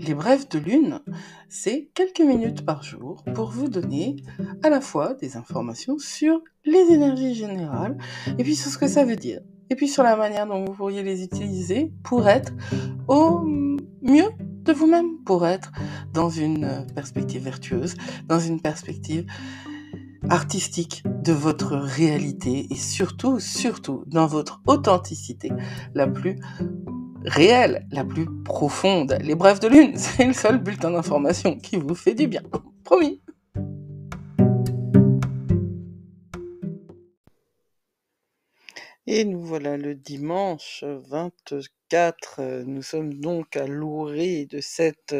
Les brèves de lune, c'est quelques minutes par jour pour vous donner à la fois des informations sur les énergies générales et puis sur ce que ça veut dire. Et puis sur la manière dont vous pourriez les utiliser pour être au mieux de vous-même, pour être dans une perspective vertueuse, dans une perspective artistique de votre réalité et surtout dans votre authenticité la plus réelle, la plus profonde. Les brèves de lune, c'est le seul bulletin d'information qui vous fait du bien. Promis. Et nous voilà le dimanche 24. Nous sommes donc à l'orée de cette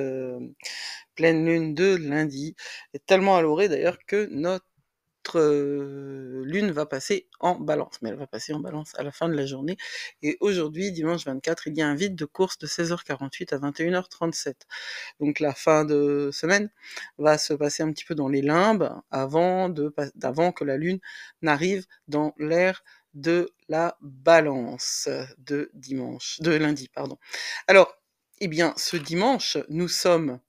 pleine lune de lundi. Et tellement à l'orée d'ailleurs que notre lune va passer en balance, mais elle va passer en balance à la fin de la journée. Et aujourd'hui, dimanche 24, il y a un vide de course de 16h48 à 21h37. Donc la fin de semaine va se passer un petit peu dans les limbes avant que la lune n'arrive dans l'ère de la balance de lundi, pardon. Alors, eh bien, ce dimanche, nous sommes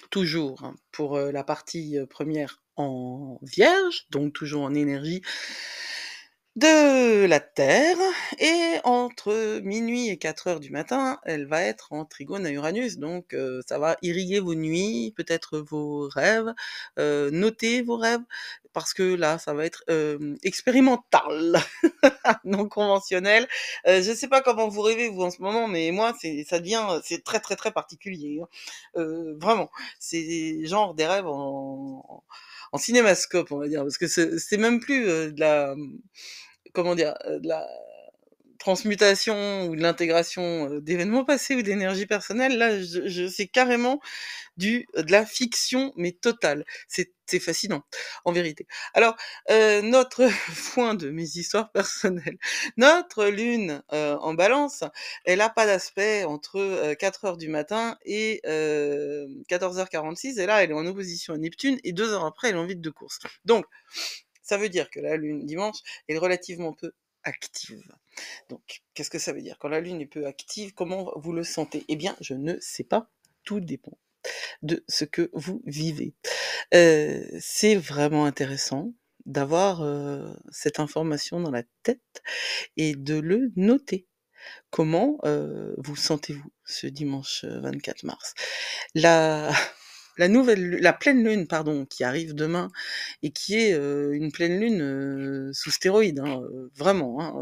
toujours pour la partie première en vierge, donc toujours en énergie de la Terre, et entre minuit et 4h du matin, elle va être en trigone à Uranus, donc ça va irriguer vos nuits, peut-être vos rêves, notez vos rêves, parce que là, ça va être expérimental, non conventionnel. Je sais pas comment vous rêvez, vous, en ce moment, mais moi, c'est très très très particulier, hein. Vraiment, c'est genre des rêves en cinémascope, on va dire, parce que c'est même plus de la comment dire, de la transmutation ou de l'intégration d'événements passés ou d'énergie personnelle. Là, c'est carrément de la fiction, mais totale. C'est fascinant, en vérité. Alors, notre point de mes histoires personnelles, notre lune en balance, elle a pas d'aspect entre 4h du matin et 14h46, et là, elle est en opposition à Neptune, et 2 heures après, elle est en vide de course. Donc, ça veut dire que la lune dimanche est relativement peu active. Donc, qu'est-ce que ça veut dire? Quand la lune est peu active, comment vous le sentez? Eh bien, je ne sais pas. Tout dépend de ce que vous vivez. C'est vraiment intéressant d'avoir cette information dans la tête et de le noter. Comment vous sentez-vous ce dimanche 24 mars? La la pleine lune, pardon, qui arrive demain et qui est une pleine lune sous stéroïdes, hein, vraiment, hein,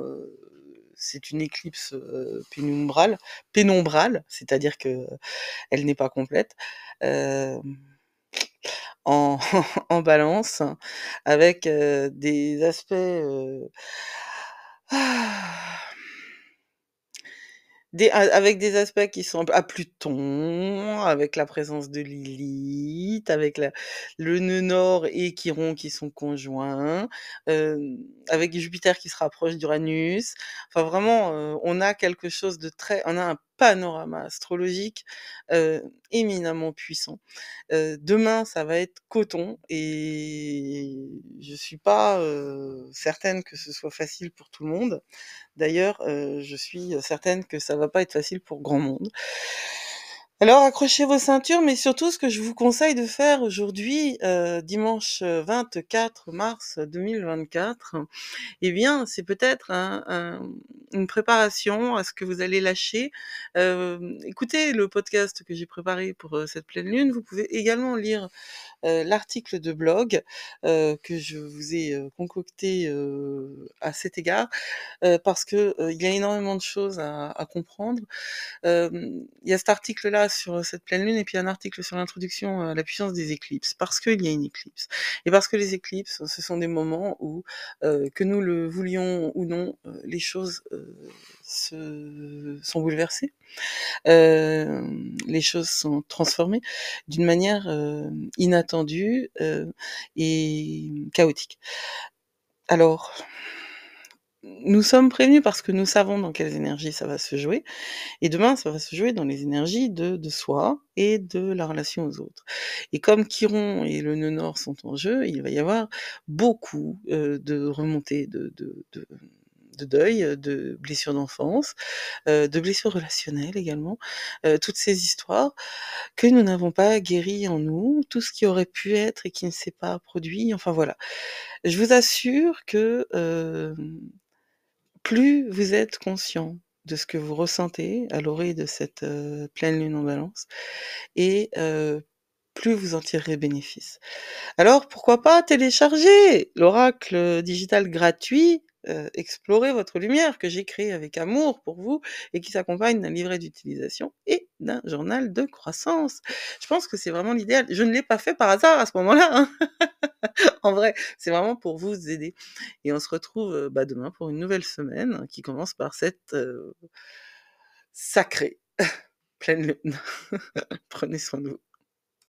c'est une éclipse pénombrale, c'est-à-dire que elle n'est pas complète, en en balance, avec des aspects avec des aspects qui sont à Pluton, avec la présence de Lilith, avec le nœud Nord et Chiron qui sont conjoints, avec Jupiter qui se rapproche d'Uranus. Enfin vraiment, on a un panorama astrologique éminemment puissant. Demain, ça va être coton et je suis pas certaine que ce soit facile pour tout le monde. D'ailleurs, je suis certaine que ça va pas être facile pour grand monde. Alors accrochez vos ceintures, mais surtout ce que je vous conseille de faire aujourd'hui, dimanche 24 mars 2024, eh bien, c'est peut-être une préparation à ce que vous allez lâcher. Écoutez le podcast que j'ai préparé pour cette pleine lune. Vous pouvez également lire l'article de blog que je vous ai concocté à cet égard, parce que il y a énormément de choses à comprendre. Il y a cet article-là sur cette pleine lune et puis un article sur l'introduction à la puissance des éclipses, parce qu'il y a une éclipse. Et parce que les éclipses, ce sont des moments où, que nous le voulions ou non, les choses sont bouleversées, les choses sont transformées d'une manière inattendue et chaotique. Alors, nous sommes prévenus parce que nous savons dans quelles énergies ça va se jouer. Et demain, ça va se jouer dans les énergies de soi et de la relation aux autres. Et comme Chiron et le nœud Nord sont en jeu, il va y avoir beaucoup de remontées de deuil, de blessures d'enfance, de blessures relationnelles également, toutes ces histoires que nous n'avons pas guéries en nous, tout ce qui aurait pu être et qui ne s'est pas produit, enfin voilà. Je vous assure que, plus vous êtes conscient de ce que vous ressentez à l'orée de cette, pleine lune en Balance et plus vous en tirerez bénéfice. Alors pourquoi pas télécharger l'oracle digital gratuit, Explorez votre lumière, que j'ai créé avec amour pour vous et qui s'accompagne d'un livret d'utilisation et d'un journal de croissance. Je pense que c'est vraiment l'idéal. Je ne l'ai pas fait par hasard à ce moment-là, hein. En vrai, c'est vraiment pour vous aider et on se retrouve, bah, demain pour une nouvelle semaine qui commence par cette, sacrée pleine lune. Prenez soin de vous.